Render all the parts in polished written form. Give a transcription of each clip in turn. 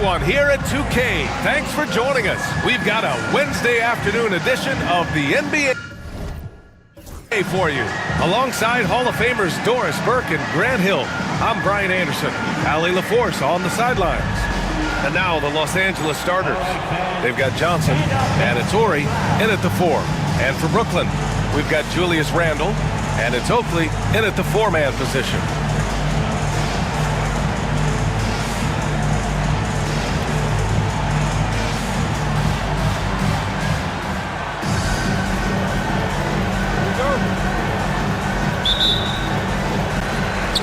everyone here at 2K. Thanks for joining us. We've got a Wednesday afternoon edition of the NBA for you. Alongside Hall of Famers Doris Burke and Grant Hill, I'm Brian Anderson. Allie LaForce on the sidelines. And now the Los Angeles starters. They've got Johnson and it's Ori in at the 4. And for Brooklyn, we've got Julius Randle and it's Oakley in at the 4-man position.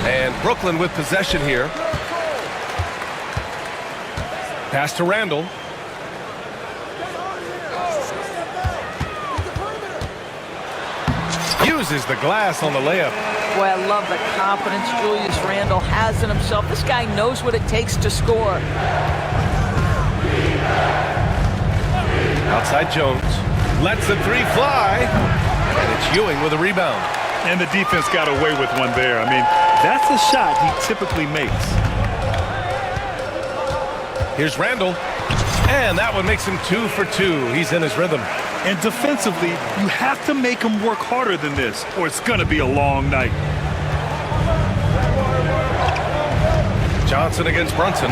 And Brooklyn with possession here. Pass to Randle. Uses the glass on the layup. Boy, I love the confidence Julius Randle has in himself. This guy knows what it takes to score. Outside Jones. Lets the 3 fly. And it's Ewing with a rebound. And the defense got away with one there. I mean, that's a shot he typically makes. Here's Randle. And that one makes him 2 for 2. He's in his rhythm. And defensively, you have to make him work harder than this, or it's going to be a long night. Johnson against Brunson.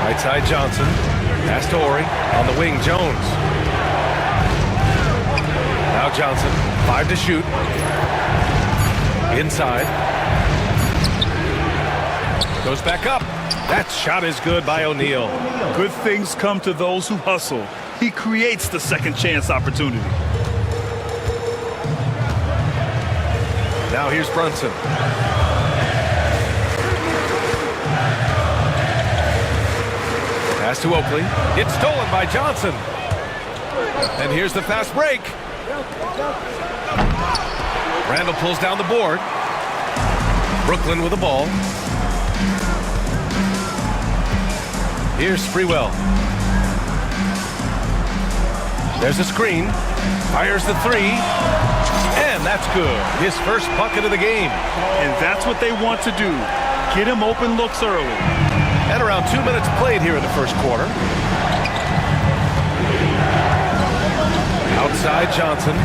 Right side Johnson. Pass to Ori. On the wing, Jones. Now Johnson. 5 to shoot. Inside. Goes back up. That shot is good by O'Neal. Good things come to those who hustle. He creates the second chance opportunity. Now here's Brunson. Pass to Oakley. It's stolen by Johnson. And here's the fast break. Randle pulls down the board. Brooklyn with the ball. Here's Sprewell. There's a screen. Fires the 3. And that's good. His first bucket of the game. And that's what they want to do. Get him open looks early. And around 2 minutes played here in the first quarter. Outside Johnson.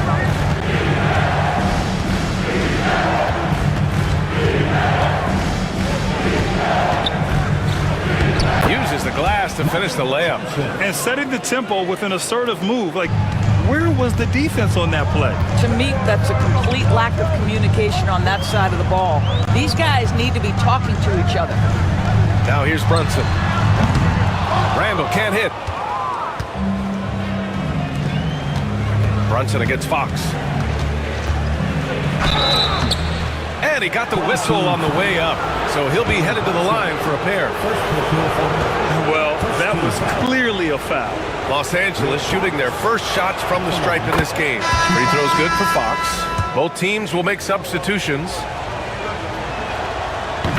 Uses the glass to finish the layup. And setting the tempo with an assertive move. Like, where was the defense on that play? To me, that's a complete lack of communication on that side of the ball. These guys need to be talking to each other. Now here's Brunson. Randle can't hit. Brunson against Fox. And he got the whistle on the way up. So he'll be headed to the line for a pair. Well, that was clearly a foul. Los Angeles shooting their first shots from the stripe in this game. Free throws good for Fox. Both teams will make substitutions.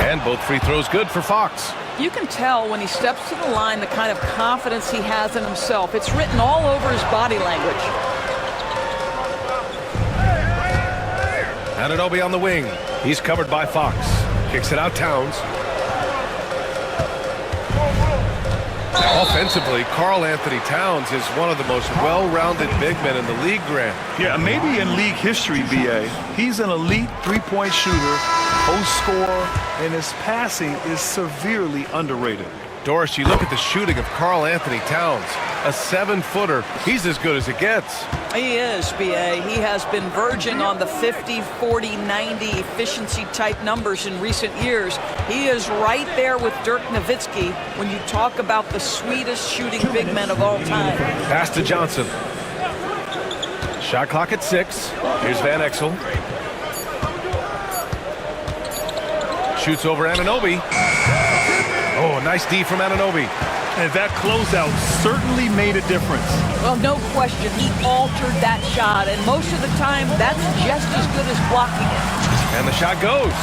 And both free throws good for Fox. You can tell when he steps to the line the kind of confidence he has in himself. It's written all over his body language. Anunoby on the wing. He's covered by Fox. Kicks it out Towns. Offensively, Karl Anthony Towns is one of the most well-rounded big men in the league, Grant. Yeah, maybe in league history, B.A. He's an elite three-point shooter, post scorer, and his passing is severely underrated. Doris, you look at the shooting of Karl Anthony Towns, a 7-footer. He's as good as it gets. He is, B.A. He has been verging on the 50, 40, 90 efficiency type numbers in recent years. He is right there with Dirk Nowitzki when you talk about the sweetest shooting big men of all time. Pass to Johnson. Shot clock at 6. Here's Van Exel. Shoots over Anunoby. Oh, nice D from Anunoby. And that closeout certainly made a difference. Well, no question. He altered that shot, and most of the time, that's just as good as blocking it. And the shot goes.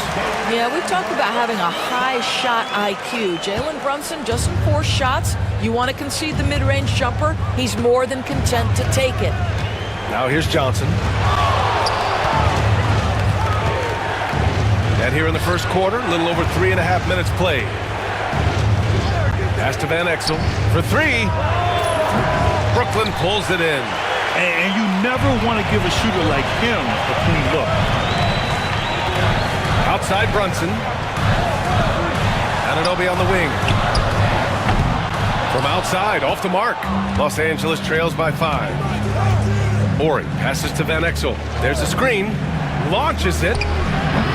Yeah, we talked about having a high shot IQ. Jalen Brunson doesn't force shots. You want to concede the mid-range jumper, he's more than content to take it. Now here's Johnson. And here in the first quarter, a little over 3.5 minutes played. Pass to Van Exel for three. Brooklyn pulls it in. And you never want to give a shooter like him a clean look. Outside Brunson. Anunoby on the wing. From outside, off the mark. Los Angeles trails by 5. Ori passes to Van Exel. There's a screen. Launches it.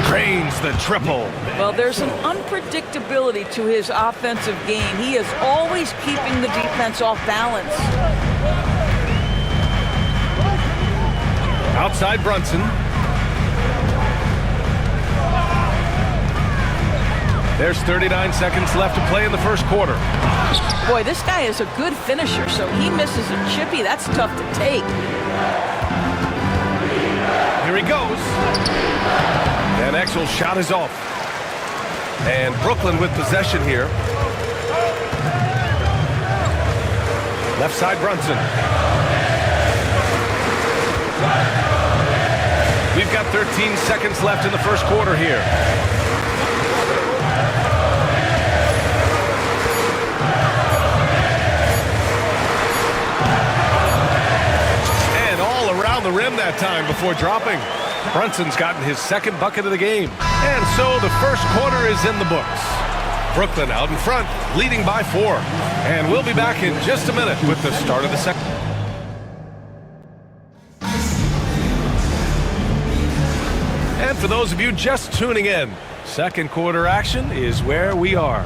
Drains the triple. Well, there's an unpredictability to his offensive game. He is always keeping the defense off balance. Outside Brunson. There's 39 seconds left to play in the first quarter. Boy, this guy is a good finisher, so he misses a chippy. That's tough to take. Here he goes. Van Exel's shot is off. And Brooklyn with possession here. Left side Brunson. We've got 13 seconds left in the first quarter here. And all around the rim that time before dropping. Brunson's gotten his second bucket of the game. And so the first quarter is in the books. Brooklyn out in front, leading by 4. And we'll be back in just a minute with the start of the second. And for those of you just tuning in, second quarter action is where we are.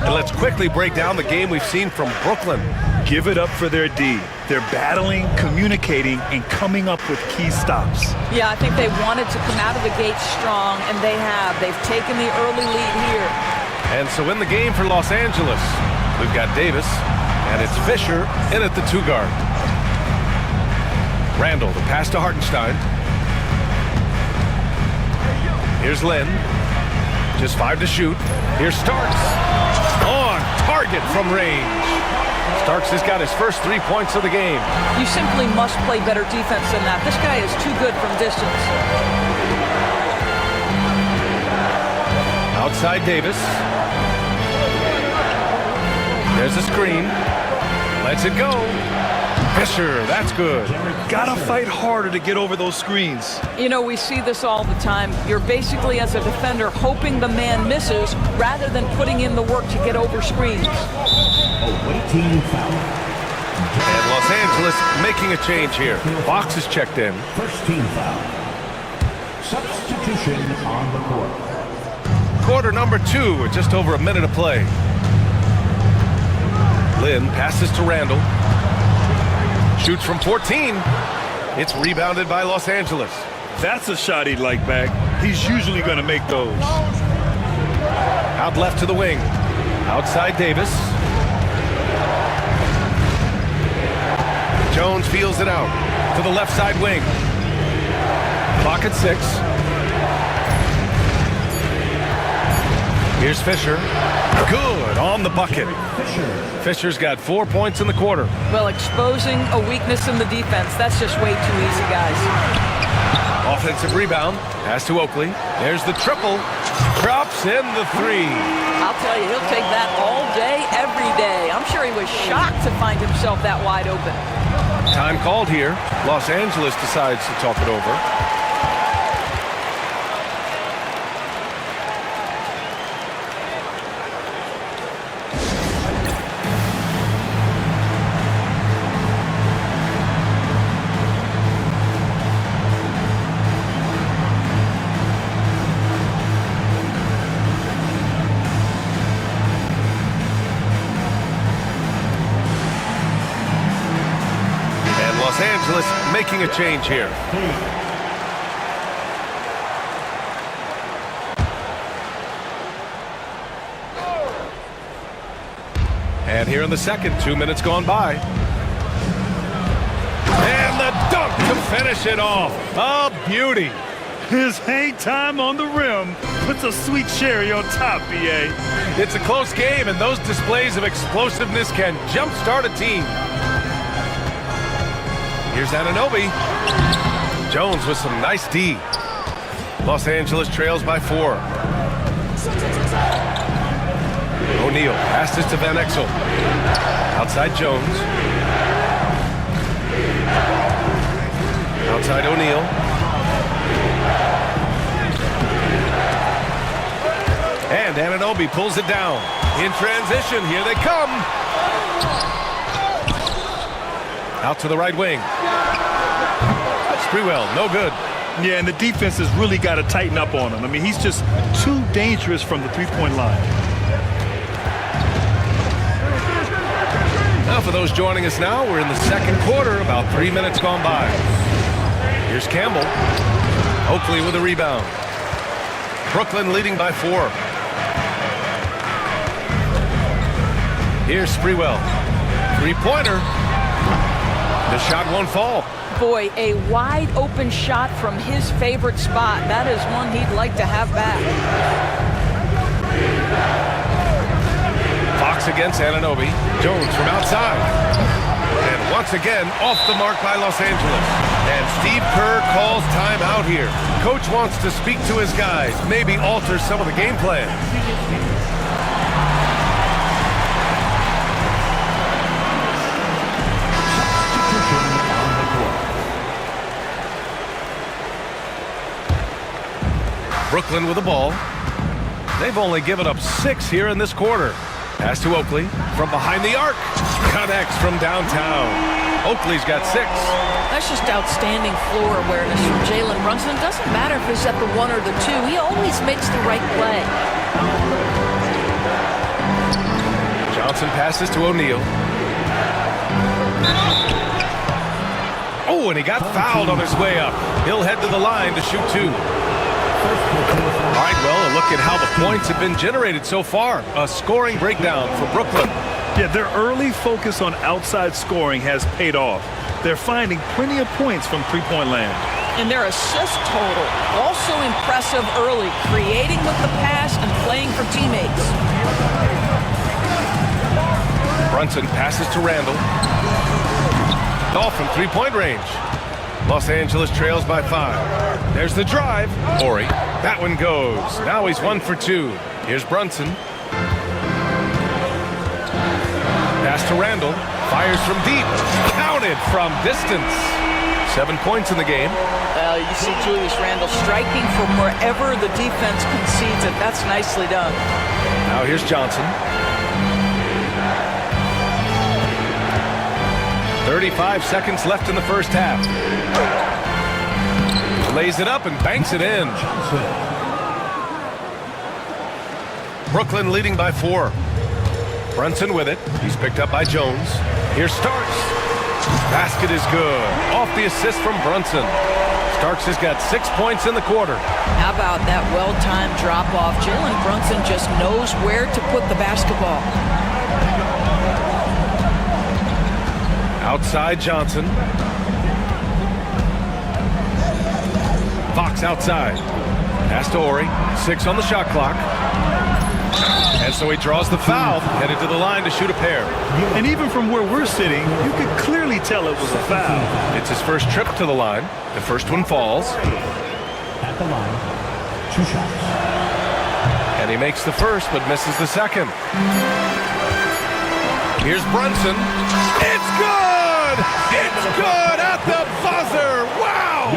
And let's quickly break down the game we've seen from Brooklyn. Give it up for their D. They're battling, communicating, and coming up with key stops. Yeah, I think they wanted to come out of the gate strong, and they have. They've taken the early lead here. And so in the game for Los Angeles, we've got Davis, and it's Fisher in at the 2 guard. Randall, the pass to Hartenstein. Here's Lynn. Just 5 to shoot. Here's Starks. On target from range. Starks has got his first 3 points of the game. You simply must play better defense than that. This guy is too good from distance. Outside Davis. There's a screen. Lets it go. Fisher, that's good. Gotta fight harder to get over those screens. You know, we see this all the time. You're basically, as a defender, hoping the man misses rather than putting in the work to get over screens. Awaiting foul. And Los Angeles making a change here. Fox is checked in. First team foul. Substitution on the court. Quarter number 2 with just over a minute to play. Lynn passes to Randall. Shoots from 14. It's rebounded by Los Angeles. That's a shot he'd like back. He's usually going to make those. Out left to the wing. Outside Davis. Jones feels it out to the left side wing. Clock at 6. Here's Fisher. Good on the bucket. Fisher's got 4 points in the quarter. Well, exposing a weakness in the defense, that's just way too easy, guys. Offensive rebound. Pass to Oakley. There's the triple. Drops in the 3. I'll tell you, he'll take that all day, every day. I'm sure he was shocked to find himself that wide open. Time called here. Los Angeles decides to talk it over. Los Angeles making a change here. And here in the second, 2 minutes gone by. And the dunk to finish it off. A beauty. His hang time on the rim puts a sweet cherry on top, B.A. It's a close game, and those displays of explosiveness can jumpstart a team. Here's Anunoby. Jones with some nice D. Los Angeles trails by 4. O'Neal passes to Van Exel. Outside Jones. Outside O'Neal. And Anunoby pulls it down. In transition, here they come. Out to the right wing. Sprewell, no good. Yeah, and the defense has really got to tighten up on him. I mean, he's just too dangerous from the three-point line. Now for those joining us now, we're in the second quarter, about 3 minutes gone by. Here's Campbell. Oakley with a rebound. Brooklyn leading by 4. Here's Sprewell. Three-pointer. The shot won't fall. Boy, a wide open shot from his favorite spot. That is one he'd like to have back. Fox against Anunoby. Jones from outside. And once again, off the mark by Los Angeles. And Steve Kerr calls timeout here. Coach wants to speak to his guys, maybe alter some of the game plan. Brooklyn with the ball. They've only given up 6 here in this quarter. Pass to Oakley from behind the arc. Connects from downtown. Oakley's got 6. That's just outstanding floor awareness from Jalen Brunson. It doesn't matter if he's at the 1 or the 2. He always makes the right play. Johnson passes to O'Neal. Oh, and he got fouled on his way up. He'll head to the line to shoot 2. All right, well, a look at how the points have been generated so far. A scoring breakdown for Brooklyn. Yeah, their early focus on outside scoring has paid off. They're finding plenty of points from three-point land. And their assist total, also impressive early, creating with the pass and playing for teammates. Brunson passes to Randall. All from three-point range. Los Angeles trails by 5. There's the drive. Horry. That one goes. Now he's 1 for 2. Here's Brunson. Pass to Randall. Fires from deep. Counted from distance. 7 points in the game. You see Julius Randle striking from wherever the defense concedes it. That's nicely done. Now here's Johnson. 35 seconds left in the first half. Lays it up and banks it in. Brooklyn leading by 4. Brunson with it. He's picked up by Jones. Here's Starks. Basket is good. Off the assist from Brunson. Starks has got 6 points in the quarter. How about that well-timed drop-off? Jalen Brunson just knows where to put the basketball. Outside Johnson. Fox outside. Pass to Horry. 6 on the shot clock. And so he draws the foul, headed to the line to shoot a pair. And even from where we're sitting, you could clearly tell it was a foul. It's his first trip to the line. The first one falls. At the line, 2 shots. And he makes the first, but misses the second. Here's Brunson. It's good! It's good at the buzzer! Wow!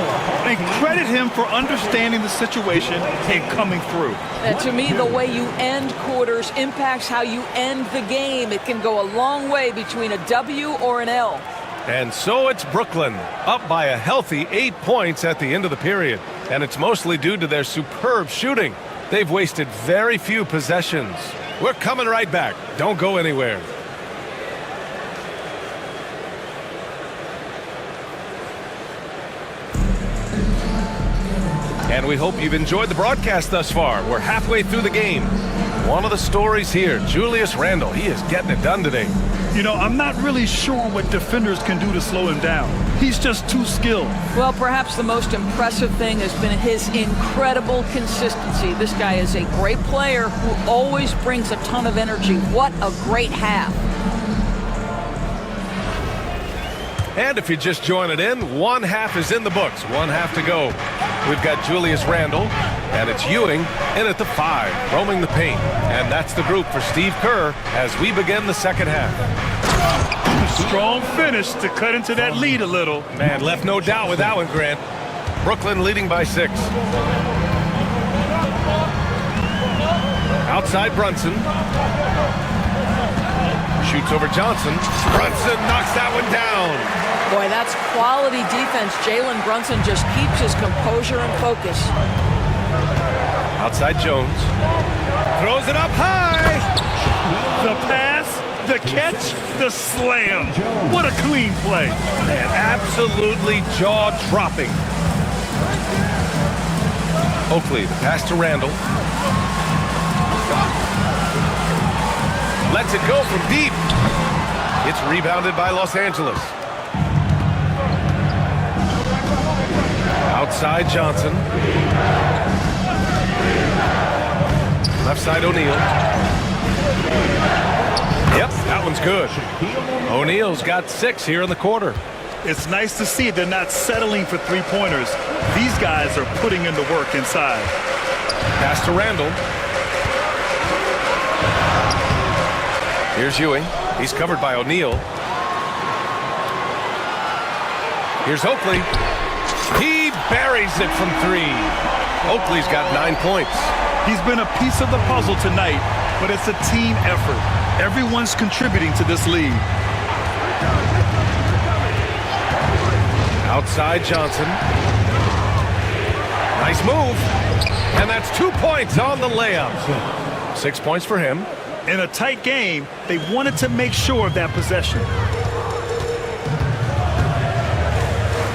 And credit him for understanding the situation and coming through. And to me, the way you end quarters impacts how you end the game. It can go a long way between a W or an L. And so it's Brooklyn, up by a healthy 8 points at the end of the period. And it's mostly due to their superb shooting. They've wasted very few possessions. We're coming right back. Don't go anywhere. And we hope you've enjoyed the broadcast thus far. We're halfway through the game. One of the stories here, Julius Randle. He is getting it done today. You know, I'm not really sure what defenders can do to slow him down. He's just too skilled. Well, perhaps the most impressive thing has been his incredible consistency. This guy is a great player who always brings a ton of energy. What a great half. And if you're just joining in, one half is in the books. One half to go. We've got Julius Randle, and it's Ewing in at the 5, roaming the paint. And that's the group for Steve Kerr as we begin the second half. Strong finish to cut into that lead a little. Man, left no doubt with that one, Grant. Brooklyn leading by 6. Outside Brunson. Shoots over Johnson. Brunson knocks that one down. Boy, that's quality defense. Jalen Brunson just keeps his composure and focus. Outside Jones. Throws it up high. The pass, the catch, the slam. What a clean play. Man, absolutely jaw-dropping. Oakley, the pass to Randle. Lets it go from deep. It's rebounded by Los Angeles. Outside Johnson. Left side O'Neal. Yep, that one's good. O'Neal's got 6 here in the quarter. It's nice to see they're not settling for three-pointers. These guys are putting in the work inside. Pass to Randle. Here's Ewing. He's covered by O'Neal. Here's Oakley. He buries it from 3. Oakley's got 9 points. He's been a piece of the puzzle tonight, but it's a team effort. Everyone's contributing to this lead. Outside Johnson. Nice move. And that's 2 points on the layup. 6 points for him. In a tight game, they wanted to make sure of that possession.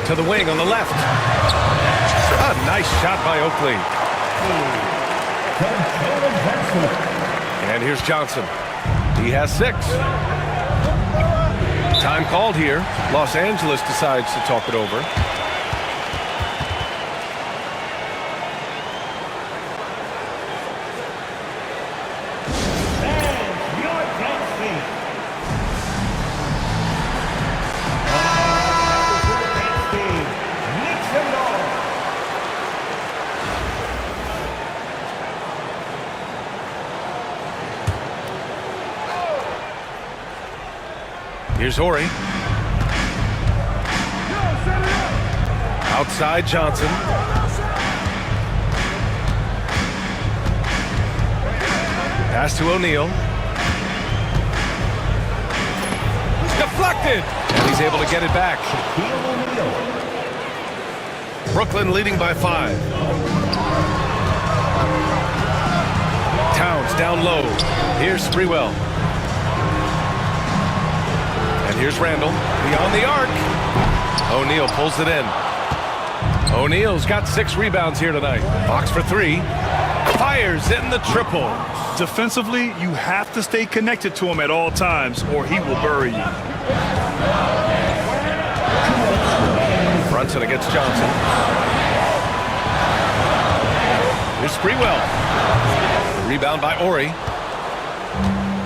To the wing on the left. A nice shot by Oakley. And here's Johnson. He has 6. Time called here. Los Angeles decides to talk it over. Here's Horry. Outside Johnson. Pass to O'Neal. Deflected! And he's able to get it back. Brooklyn leading by 5. Towns down low. Here's Sprewell. And here's Randle, beyond the arc. O'Neal pulls it in. O'Neal's got 6 rebounds here tonight. Fox for 3. Fires in the triple. Defensively, you have to stay connected to him at all times, or he will bury you. Brunson against Johnson. Here's Sprewell. The rebound by Horry.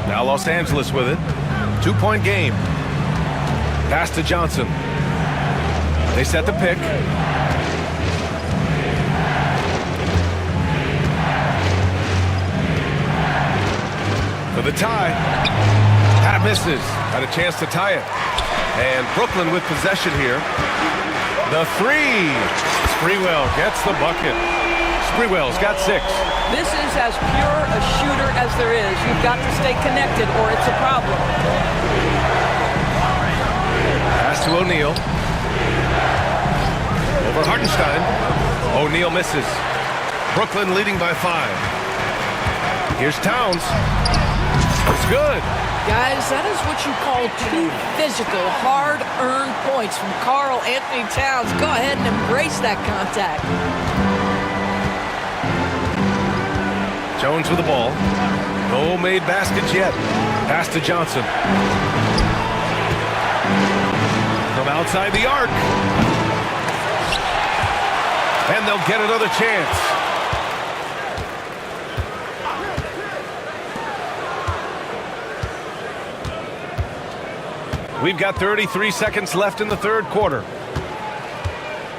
Now Los Angeles with it. 2-point game. Pass to Johnson. They set the pick. For the tie. That misses. Had a chance to tie it. And Brooklyn with possession here. The 3. Sprewell gets the bucket. Sprewell's got 6. This is as pure a shooter as there is. You've got to stay connected or it's a problem. Pass to O'Neal. Over Hartenstein. O'Neal misses. Brooklyn leading by 5. Here's Towns. It's good. Guys, that is what you call 2 physical, hard-earned points from Karl Anthony Towns. Go ahead and embrace that contact. Jones with the ball. No made baskets yet. Pass to Johnson. From outside the arc. And they'll get another chance. We've got 33 seconds left in the third quarter.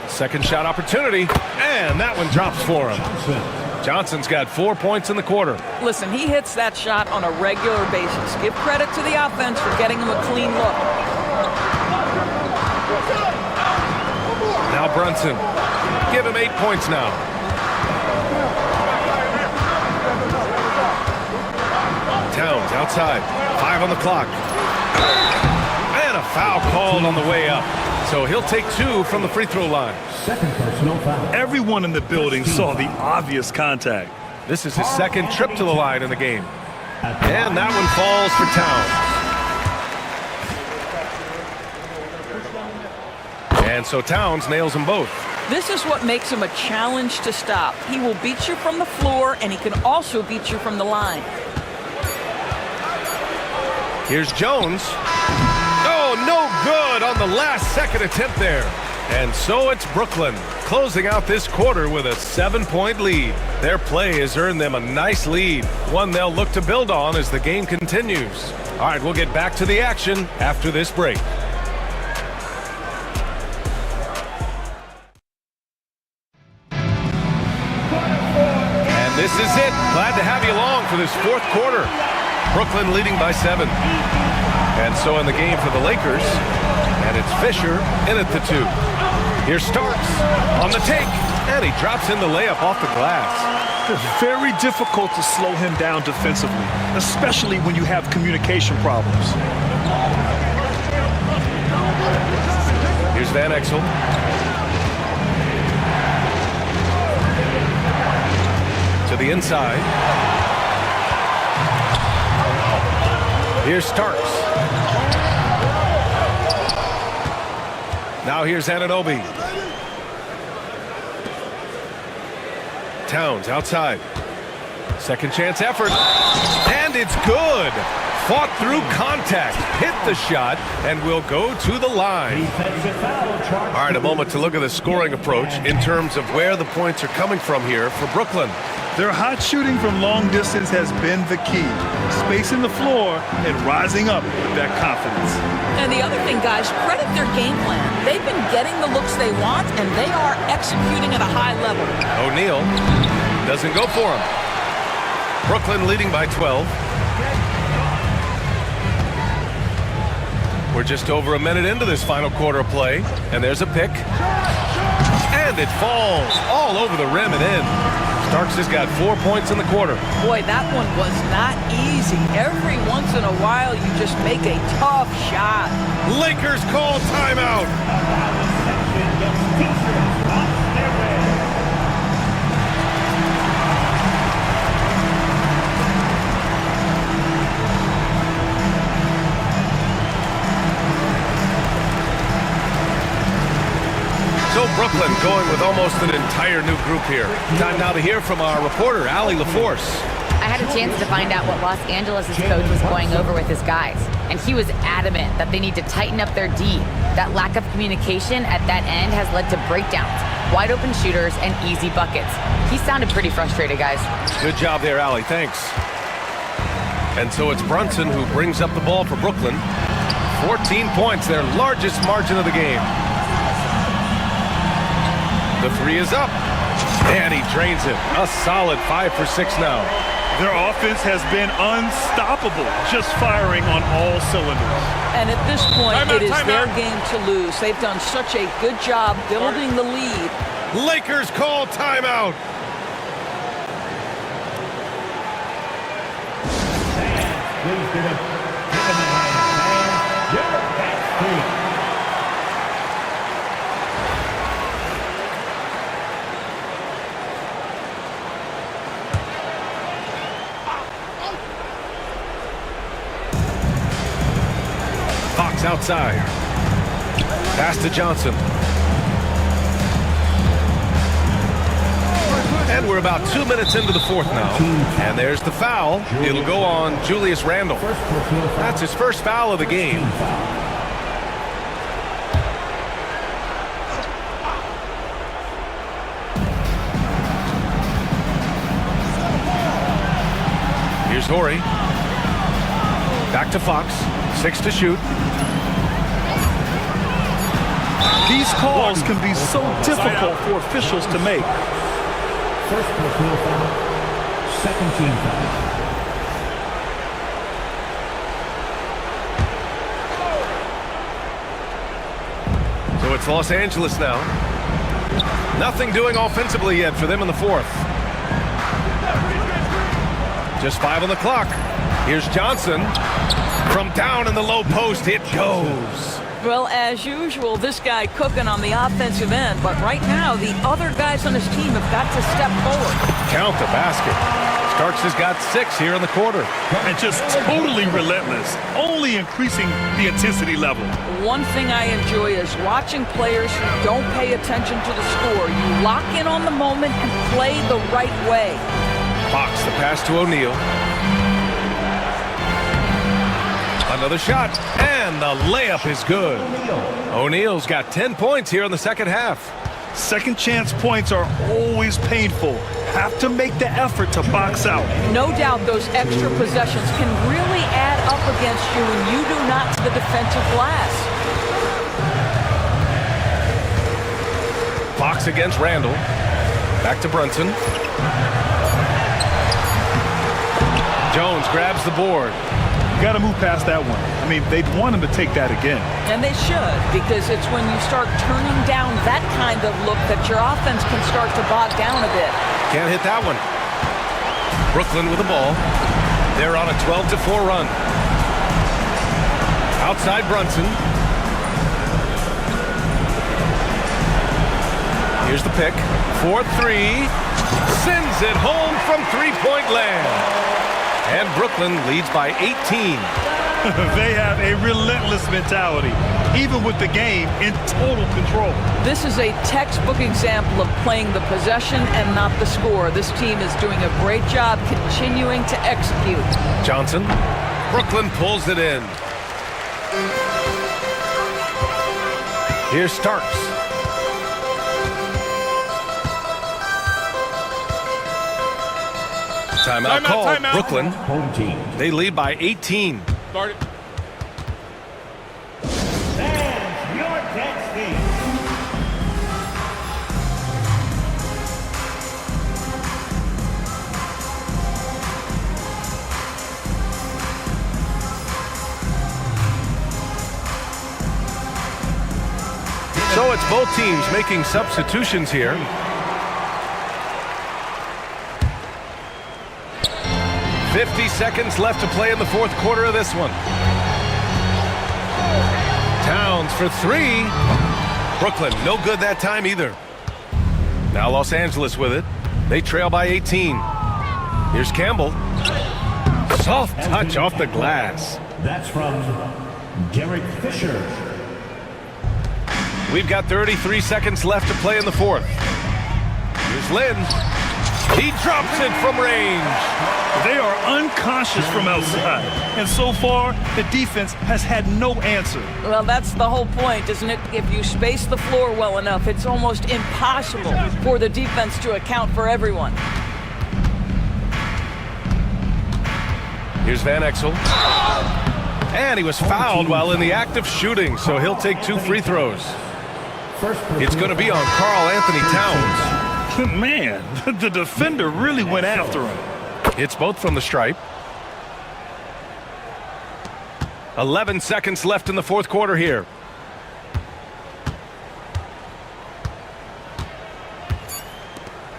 Second shot opportunity, and that one drops for him. Johnson's got 4 points in the quarter. Listen, he hits that shot on a regular basis. Give credit to the offense for getting him a clean look. Now Brunson. Give him 8 points now. Towns outside. 5 on the clock. And a foul called on the way up. So he'll take 2 from the free throw line. Second personal foul. Everyone in the building saw the obvious contact. This is his second trip to the line in the game. And that one falls for Towns. And so Towns nails them both. This is what makes him a challenge to stop. He will beat you from the floor, and he can also beat you from the line. Here's Jones. Oh, no good on the last second attempt there. And so it's Brooklyn closing out this quarter with a 7-point lead. Their play has earned them a nice lead, one they'll look to build on as the game continues. All right, we'll get back to the action after this break. And this is it. Glad to have you along for this fourth quarter. Brooklyn leading by 7. And so in the game for the Lakers, and it's Fisher in at the 2. Here's Starks on the take, and he drops in the layup off the glass. It's very difficult to slow him down defensively, especially when you have communication problems. Here's Van Exel. To the inside. Here's Starks. Now here's Anunoby. Towns outside. Second chance effort. And it's good. Fought through contact. Hit the shot and will go to the line. All right, a moment to look at the scoring approach in terms of where the points are coming from here for Brooklyn. Their hot shooting from long distance has been the key. Spacing the floor and rising up with that confidence. And the other thing, guys, credit their game plan. They've been getting the looks they want, and they are executing at a high level. O'Neal doesn't go for him. Brooklyn leading by 12. We're just over a minute into this final quarter of play, and there's a pick. And it falls all over the rim and in. Starks has got 4 points in the quarter. Boy, that one was not easy. Every once in a while, you just make a tough shot. Lakers call timeout. So Brooklyn going with almost an entire new group here. Time now to hear from our reporter, Allie LaForce. I had a chance to find out what Los Angeles' coach was going over with his guys, and he was adamant that they need to tighten up their D. That lack of communication at that end has led to breakdowns, wide open shooters, and easy buckets. He sounded pretty frustrated, guys. Good job there, Allie. Thanks. And so it's Brunson who brings up the ball for Brooklyn. 14 points, their largest margin of the game. The 3 is up, and he drains it. A solid 5 for 6 now. Their offense has been unstoppable, just firing on all cylinders. And at this point, it is their game to lose. They've done such a good job building the lead. Lakers call timeout. Fox outside. Pass to Johnson. And we're about 2 minutes into the fourth now. And there's the foul. It'll go on Julius Randle. That's his first foul of the game. Here's Horry. Back to Fox. 6 to shoot. These calls can be so difficult for officials to make. First personal foul. Second team foul. So it's Los Angeles now. Nothing doing offensively yet for them in the fourth. Just 5 on the clock. Here's Johnson. From down in the low post, it goes. Well, as usual, this guy cooking on the offensive end, but right now the other guys on his team have got to step forward. Count the basket. Starks has got 6 here in the quarter. And just totally relentless, only increasing the intensity level. One thing I enjoy is watching players who don't pay attention to the score. You lock in on the moment and play the right way. Fox, the pass to O'Neal. Another shot, and the layup is good. O'Neal's got 10 points here in the second half. Second chance points are always painful. Have to make the effort to box out. No doubt those extra possessions can really add up against you when you do not to the defensive glass. Fox against Randall. Back to Brunson. Jones grabs the board. You got to move past that one. I mean, they'd want him to take that again. And they should, because it's when you start turning down that kind of look that your offense can start to bog down a bit. Can't hit that one. Brooklyn with the ball. They're on a 12-4 run. Outside Brunson. Here's the pick. 4-3. Sends it home from three-point land. And Brooklyn leads by 18. They have a relentless mentality, even with the game in total control. This is a textbook example of playing the possession and not the score. This team is doing a great job continuing to execute. Johnson. Brooklyn pulls it in. Here's Starks. Timeout call. Timeout. Brooklyn. Home team. They lead by 18. Start it. Fans, your next team. So it's both teams making substitutions here. .50 seconds left to play in the fourth quarter of this one. Towns for 3. Brooklyn, no good that time either. Now Los Angeles with it. They trail by 18. Here's Campbell. Soft touch off the glass. That's from Derek Fisher. We've got 33 seconds left to play in the fourth. Here's Lynn. He drops it from range. They are unconscious from outside, and so far, the defense has had no answer. Well, that's the whole point, isn't it? If you space the floor well enough, it's almost impossible for the defense to account for everyone. Here's Van Exel. And he was fouled while in the act of shooting, so he'll take 2 free throws. It's going to be on Karl Anthony Towns. Man, the defender really went after him. It's both from the stripe. 11 seconds left in the fourth quarter here.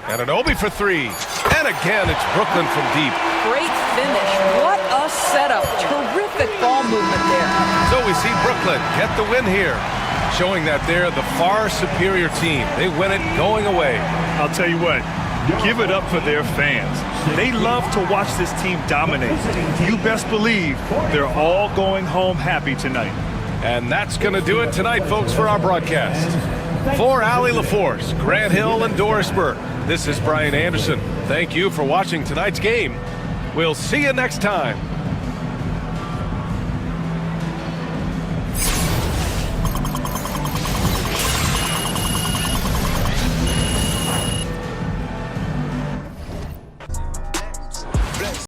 And an Obi for 3. And again, it's Brooklyn from deep. Great finish. What a setup. Terrific ball movement there. So we see Brooklyn get the win here, showing that they're the far superior team. They win it going away. I'll tell you what, give it up for their fans. They love to watch this team dominate. You best believe they're all going home happy tonight. And that's going to do it tonight, folks, for our broadcast. For Allie LaForce, Grant Hill, and Doris Burke, this is Brian Anderson. Thank you for watching tonight's game. We'll see you next time.